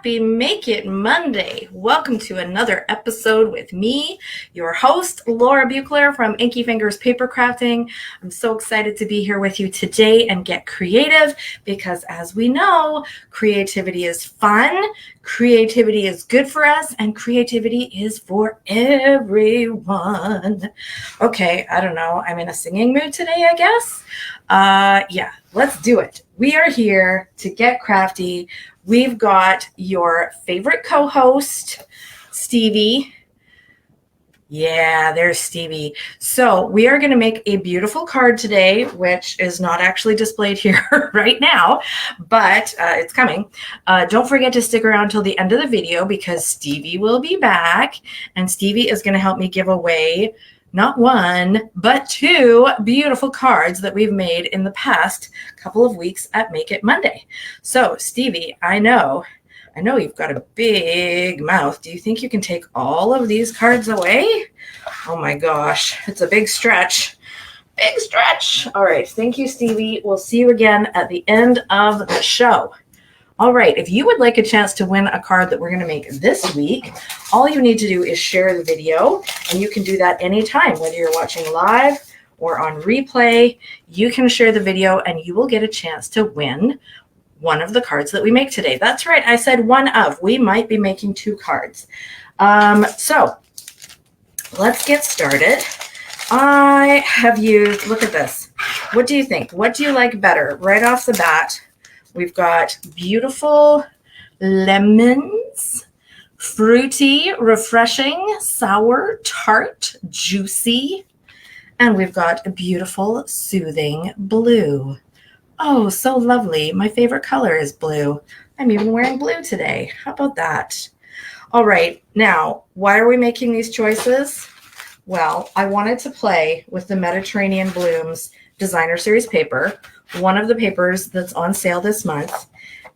Happy Make It Monday. Welcome to another episode with me, your host, Laura Buechler from Inkyfingers Papercrafting. I'm so excited to be here with you today and get creative because, as we know, creativity is fun, creativity is good for us, and creativity is for everyone. Okay, I don't know. I'm in a singing mood today, I guess. Yeah, let's do it. We are here to get crafty. We've got your favorite co-host, Stevie. Yeah, there's Stevie. So we are going to make a beautiful card today, which is not actually displayed here right now, but it's coming. Don't forget to stick around till the end of the video because Stevie will be back, and Stevie is going to help me give away not one, but two beautiful cards that we've made in the past couple of weeks at Make It Monday. So, Stevie, I know you've got a big mouth. Do you think you can take all of these cards away? Oh my gosh, it's a big stretch. Big stretch. All right, thank you, Stevie. We'll see you again at the end of the show. All right, if you would like a chance to win a card that we're going to make this week, all you need to do is share the video, and you can do that anytime, whether you're watching live or on replay. You can share the video, and you will get a chance to win one of the cards that we make today. That's right, I said one of. We might be making two cards. So let's get started. I have used, look at this. What do you think? What do you like better? Right off the bat, we've got beautiful lemons, fruity, refreshing, sour, tart, juicy, and we've got a beautiful, soothing blue. Oh, so lovely. My favorite color is blue. I'm even wearing blue today. How about that? All right, now, why are we making these choices? Well, I wanted to play with the Mediterranean Blooms Designer Series paper, one of the papers that's on sale this month.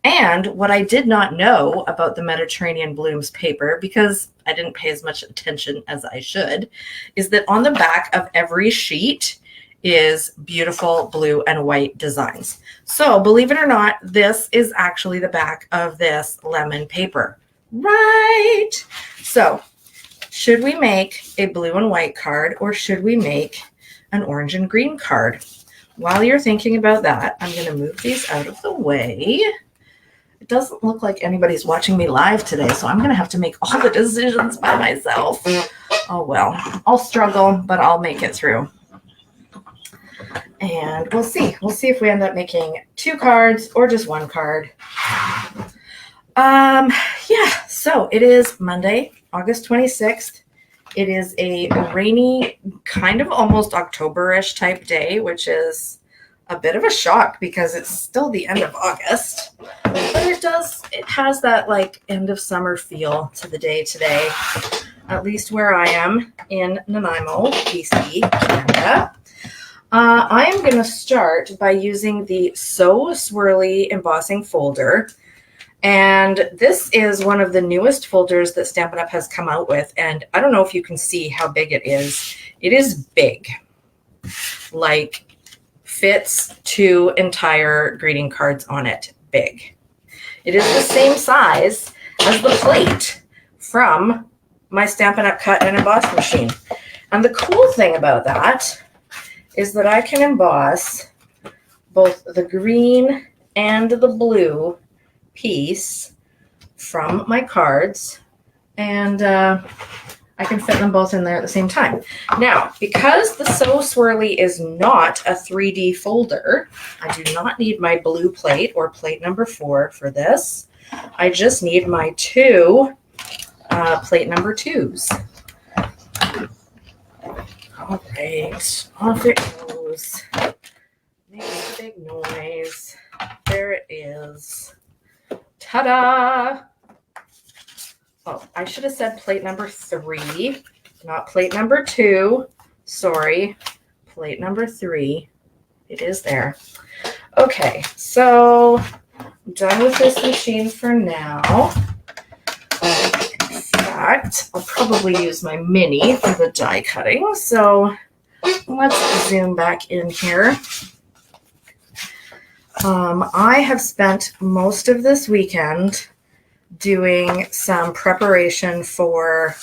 And what I did not know about the Mediterranean Blooms paper, because I didn't pay as much attention as I should, is that on the back of every sheet is beautiful blue and white designs. So believe it or not, this is actually the back of this lemon paper. Right. So should we make a blue and white card, or should we make an orange and green card? While you're thinking about that, I'm going to move these out of the way. It doesn't look like anybody's watching me live today, so I'm going to have to make all the decisions by myself. Oh, well, I'll struggle, but I'll make it through. And we'll see. We'll see if we end up making two cards or just one card. Yeah, so it is Monday, August 26th. It is a rainy, kind of almost October-ish type day, which is a bit of a shock because it's still the end of August. But it has that like end of summer feel to the day today, at least where I am in Nanaimo, BC, Canada. I am going to start by using the So Swirly embossing folder. And this is one of the newest folders that Stampin' Up! Has come out with. And I don't know if you can see how big it is. It is big, like fits two entire greeting cards on it. Big. It is the same size as the plate from my Stampin' Up! Cut and emboss machine. And the cool thing about that is that I can emboss both the green and the blue piece from my cards, and I can fit them both in there at the same time. Now, because the So Swirly is not a 3D folder, I do not need my blue plate or plate number 4 for this. I just need my two plate number 2s. All right, off it goes. Makes a big noise. There it is. Ta-da! Oh, I should have said plate number 3, not plate number 2. Sorry, plate number 3. It is there. Okay, so I'm done with this machine for now. In fact, I'll probably use my mini for the die cutting. So let's zoom back in here. I have spent most of this weekend doing some preparation for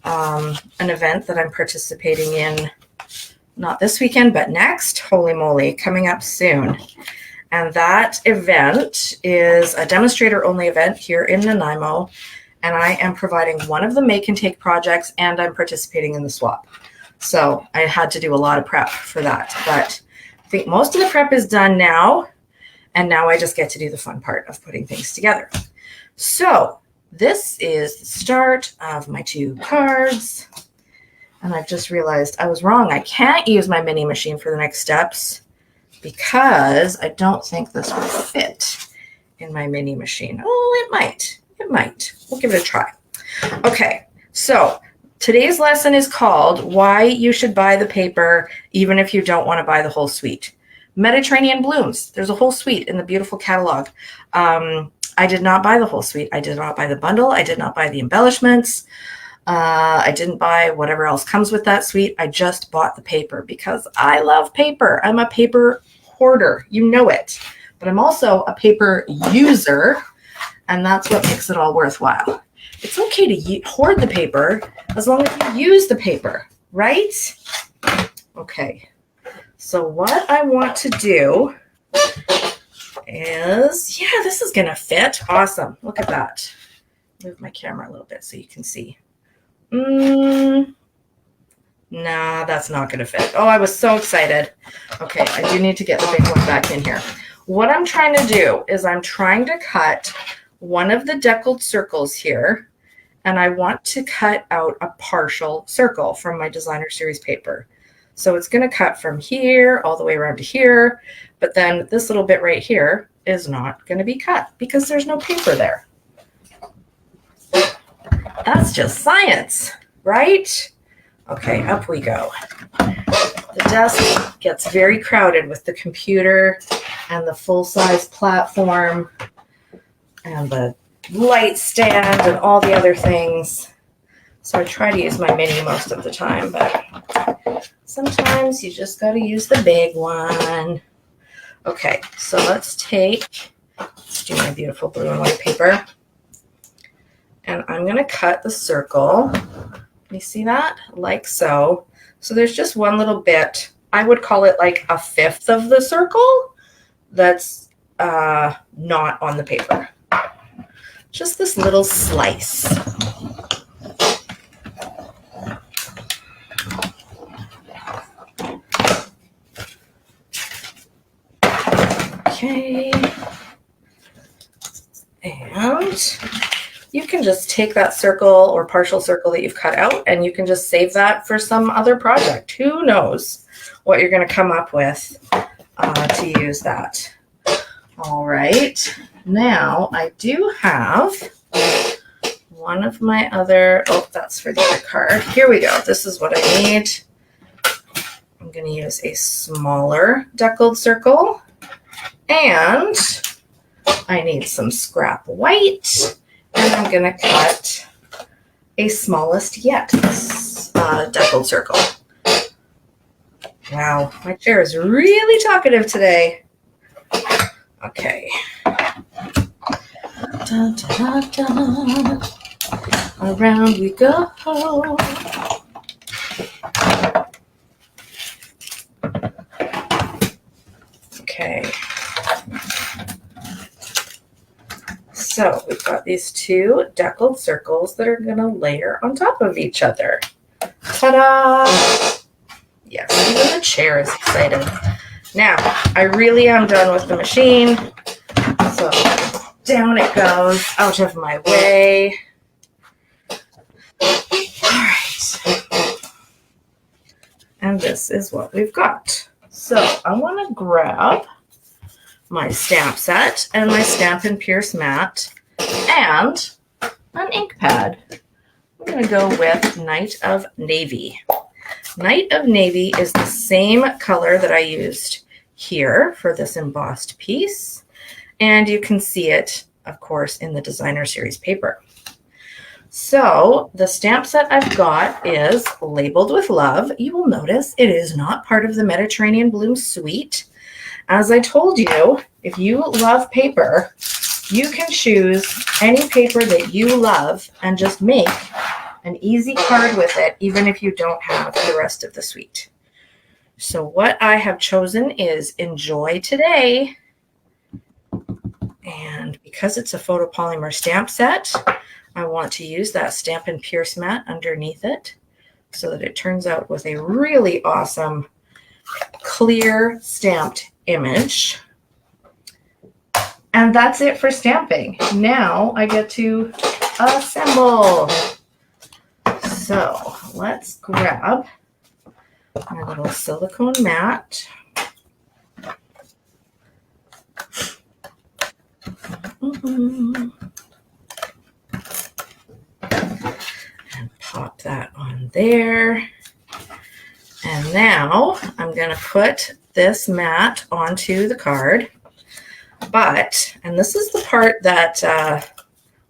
an event that I'm participating in, not this weekend, but next. Holy moly, coming up soon. And that event is a demonstrator only event here in Nanaimo. And I am providing one of the make and take projects, and I'm participating in the swap. So I had to do a lot of prep for that. But I think most of the prep is done now. And now I just get to do the fun part of putting things together. So this is the start of my 2 cards. And I've just realized I was wrong. I can't use my mini machine for the next steps because I don't think this will fit in my mini machine. Oh, it might. It might. We'll give it a try. Okay, so today's lesson is called Why You Should Buy the Paper Even If You Don't Want to Buy the Whole Suite. Mediterranean Blooms. There's a whole suite in the beautiful catalog. I did not buy the whole suite. I did not buy the bundle. I did not buy the embellishments. I didn't buy whatever else comes with that suite. I just bought the paper because I love paper. I'm a paper hoarder. You know it. But I'm also a paper user, and that's what makes it all worthwhile. It's okay to hoard the paper as long as you use the paper, right? Okay. So what I want to do is, yeah, this is going to fit. Awesome. Look at that. Move my camera a little bit so you can see. Nah, that's not going to fit. Oh, I was so excited. Okay, I do need to get the big one back in here. What I'm trying to do is I'm trying to cut one of the deckled circles here, and I want to cut out a partial circle from my designer series paper. So it's going to cut from here all the way around to here, but then this little bit right here is not going to be cut because there's no paper there. That's just science, right? Okay, up we go. The desk gets very crowded with the computer and the full-size platform and the light stand and all the other things. So I try to use my mini most of the time, but sometimes you just got to use the big one. Okay, so let's do my beautiful blue and white paper. And I'm going to cut the circle. You see that? Like so. So there's just one little bit. I would call it like a fifth of the circle that's not on the paper. Just this little slice. Okay. And you can just take that circle or partial circle that you've cut out and you can just save that for some other project. Who knows what you're going to come up with to use that. All right. Now I do have one of my other, oh, that's for the other card. Here we go. This is what I need. I'm going to use a smaller deckled circle and I need some scrap white. And I'm going to cut a smallest yet deckled circle. Wow, my chair is really talkative today. Okay. Dun, dun, dun. Around we go. Okay. So we've got these 2 deckled circles that are going to layer on top of each other. Ta-da! Yes, even the chair is excited. Now, I really am done with the machine. So down it goes, out of my way. All right. And this is what we've got. So I want to grab my stamp set and my Stampin' Pierce mat and an ink pad. I'm going to go with Night of Navy. Night of Navy is the same color that I used here for this embossed piece. And you can see it, of course, in the designer series paper. So the stamp set I've got is labeled with love. You will notice it is not part of the Mediterranean Bloom suite. As I told you, if you love paper, you can choose any paper that you love and just make an easy card with it, even if you don't have the rest of the suite. So what I have chosen is Enjoy Today. And because it's a photopolymer stamp set, I want to use that Stampin' Pierce mat underneath it so that it turns out with a really awesome clear stamped image. And that's it for stamping. Now I get to assemble. So let's grab my little silicone mat. And pop that on there. And now I'm going to put this mat onto the card. But, and this is the part that,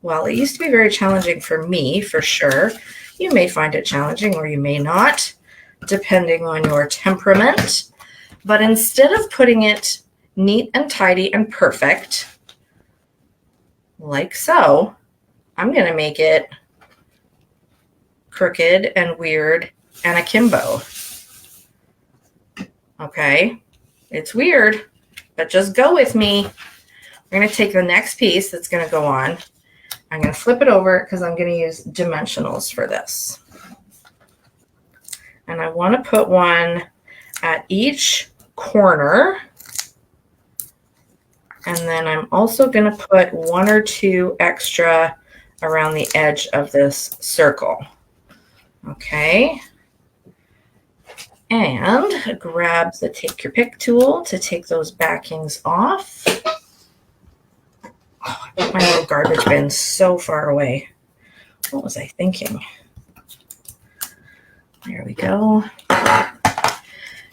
well, it used to be very challenging for me, for sure. You may find it challenging or you may not, depending on your temperament. But instead of putting it neat and tidy and perfect, like so, I'm going to make it crooked and weird and akimbo. Okay, it's weird, but just go with me. We're going to take the next piece that's going to go on. I'm going to flip it over because I'm going to use dimensionals for this. And I want to put one at each corner. And then I'm also going to put one or two extra around the edge of this circle. Okay. And grab the Take Your Pick tool to take those backings off. Oh, I put my little garbage bin so far away. What was I thinking? There we go.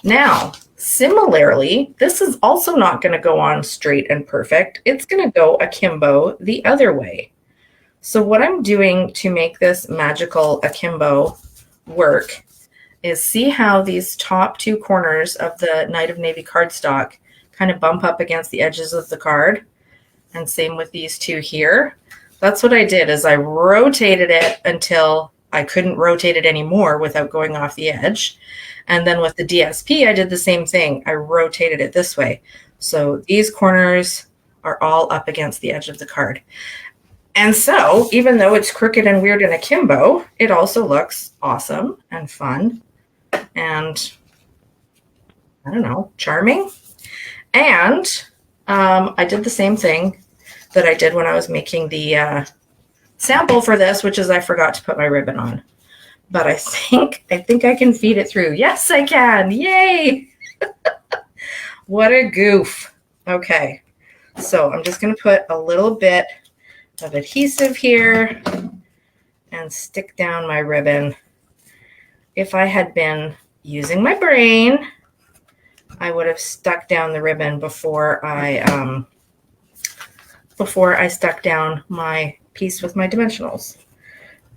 Now, similarly, this is also not going to go on straight and perfect. It's going to go akimbo the other way. So what I'm doing to make this magical akimbo work is see how these top two corners of the Night of Navy cardstock kind of bump up against the edges of the card. And same with these two here. That's what I did, is I rotated it until I couldn't rotate it anymore without going off the edge. And then with the DSP, I did the same thing. I rotated it this way. So these corners are all up against the edge of the card. And so even though it's crooked and weird and akimbo, it also looks awesome and fun and, I don't know, charming. And I did the same thing that I did when I was making the sample for this, which is I forgot to put my ribbon on. But I think I can feed it through. Yes, I can. Yay! What a goof. Okay, so I'm just going to put a little bit of adhesive here and stick down my ribbon. If I had been using my brain, I would have stuck down the ribbon before I stuck down my piece with my dimensionals.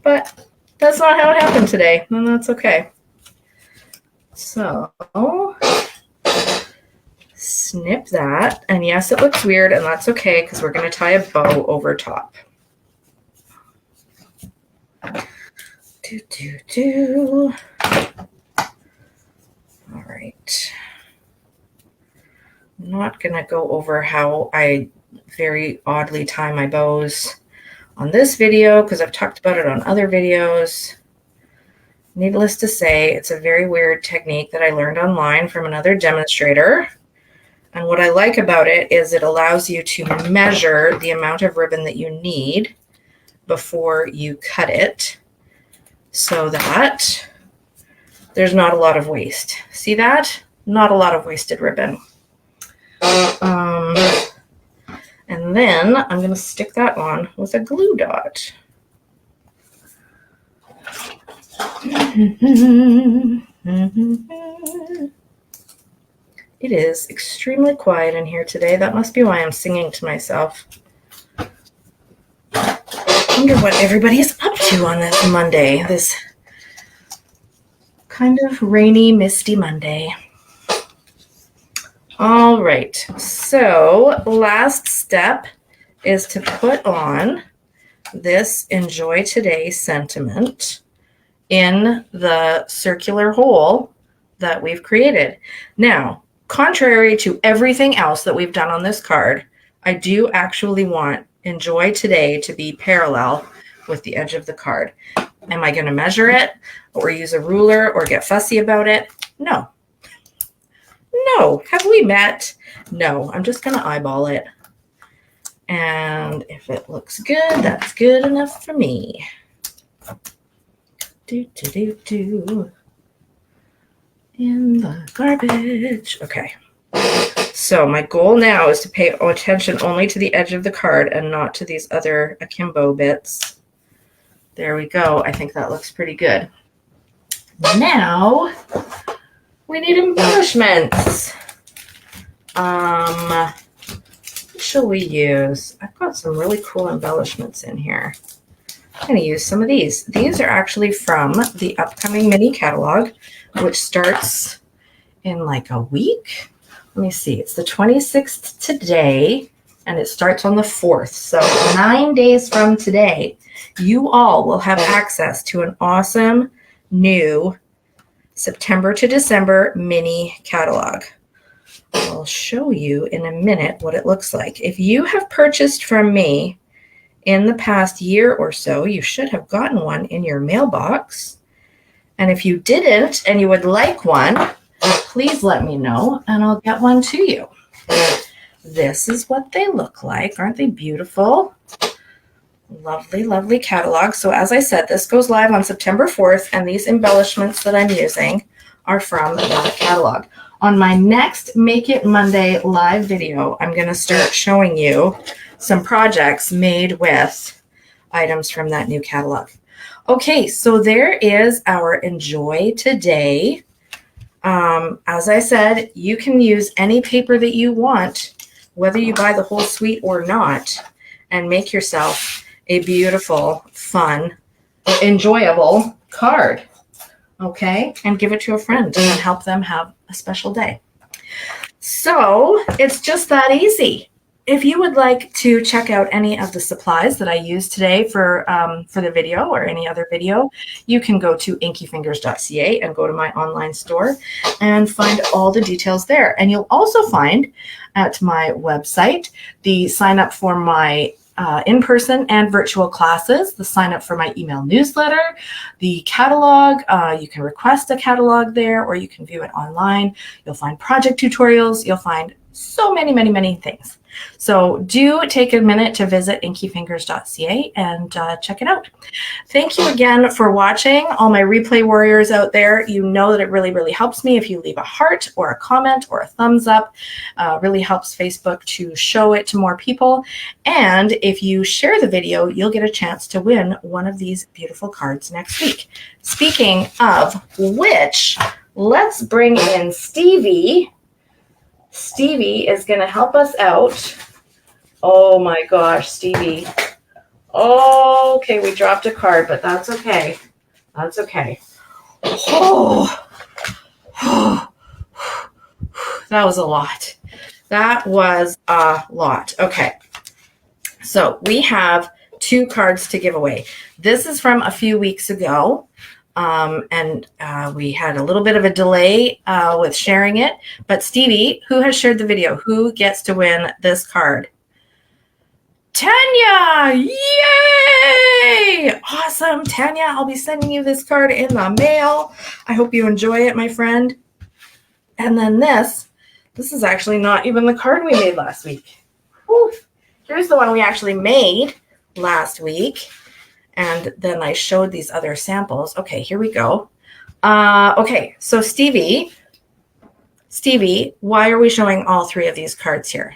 But that's not how it happened today, and that's okay. So snip that, and yes, it looks weird, and that's okay because we're going to tie a bow over top. All right. I'm not going to go over how I very oddly tie my bows on this video because I've talked about it on other videos. Needless to say, it's a very weird technique that I learned online from another demonstrator. And what I like about it is it allows you to measure the amount of ribbon that you need before you cut it so that there's not a lot of waste. See that? Not a lot of wasted ribbon. And then I'm going to stick that on with a glue dot. It is extremely quiet in here today. That must be why I'm singing to myself. I wonder what everybody's up to on this Monday, this kind of rainy, misty Monday. All right, so last step is to put on this Enjoy Today sentiment in the circular hole that we've created. Now, contrary to everything else that we've done on this card, I do actually want Enjoy Today to be parallel with the edge of the card. Am I going to measure it or use a ruler or get fussy about it? No. No. Have we met? No. I'm just going to eyeball it. And if it looks good, that's good enough for me. Do, do, do, do. In the garbage. Okay. So my goal now is to pay attention only to the edge of the card and not to these other akimbo bits. There we go. I think that looks pretty good. Now we need embellishments. What shall we use? I've got some really cool embellishments in here. I'm going to use some of these. These are actually from the upcoming mini catalog, which starts in like a week. Let me see. It's the 26th today, and it starts on the 4th. So 9 days from today, you all will have access to an awesome new September to December mini catalog. I'll show you in a minute what it looks like. If you have purchased from me in the past year or so, you should have gotten one in your mailbox. And if you didn't and you would like one, please let me know and I'll get one to you. This is what they look like. Aren't they beautiful? Lovely, lovely catalog. So as I said, this goes live on September 4th, and these embellishments that I'm using are from that catalog. On my next Make It Monday live video, I'm going to start showing you some projects made with items from that new catalog. Okay, so there is our Enjoy Today. As I said, you can use any paper that you want, whether you buy the whole suite or not, and make yourself a beautiful, fun, enjoyable card. Okay, and give it to a friend and help them have a special day. So it's just that easy. If you would like to check out any of the supplies that I used today for the video or any other video, you can go to inkyfingers.ca and go to my online store and find all the details there. And you'll also find at my website the sign up for my in-person and virtual classes, the sign up for my email newsletter, the catalog. You can request a catalog there, or you can view it online. You'll find project tutorials. You'll find so many, many, many things. So do take a minute to visit inkyfingers.ca and check it out. Thank you again for watching. All my replay warriors out there, you know that it really, really helps me if you leave a heart or a comment or a thumbs up. Really helps Facebook to show it to more people. And if you share the video, you'll get a chance to win one of these beautiful cards next week. Speaking of which, let's bring in Stevie. Stevie is going to help us out. Oh my gosh, Stevie. Okay, we dropped a card, but that's okay. That's okay. Oh, that was a lot. That was a lot. Okay, so we have 2 cards to give away. This is from a few weeks ago. And we had a little bit of a delay with sharing it. But Stevie, who has shared the video, who gets to win this card? Tanya! Yay! Awesome, Tanya. I'll be sending you this card in the mail. I hope you enjoy it, my friend. And then this is actually not even the card we made last week. Whew. Here's the one we actually made last week. And then I showed these other samples. Okay, here we go. Okay, so Stevie, why are we showing all 3 of these cards here?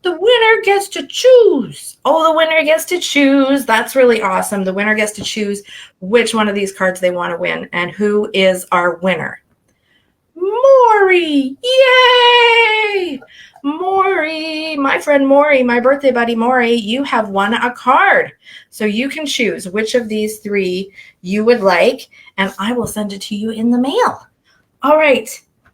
The winner gets to choose. Oh, the winner gets to choose. That's really awesome. The winner gets to choose which one of these cards they want to win. And who is our winner? Maury. Yay! Maury, my friend Maury, my birthday buddy Maury, you have won a card. So you can choose which of these 3 you would like, and I will send it to you in the mail. All right.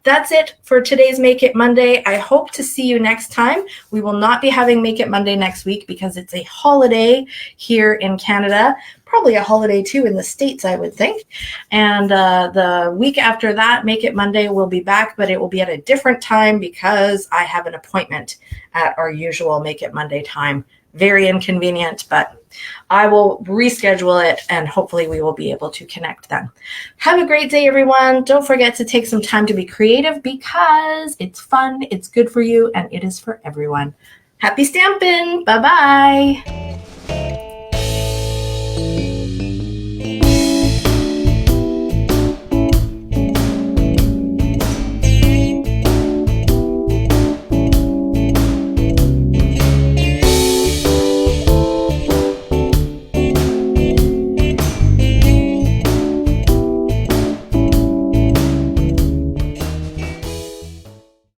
that's it for today's Make It Monday. I hope to see you next time. We will not be having Make It Monday next week because it's a holiday here in Canada. Probably a holiday too in the States, I would think. And the week after that, Make It Monday, will be back, but it will be at a different time because I have an appointment at our usual Make It Monday time. Very inconvenient, but I will reschedule it and hopefully we will be able to connect then. Have a great day, everyone. Don't forget to take some time to be creative because it's fun, it's good for you, and it is for everyone. Happy stamping. Bye-bye.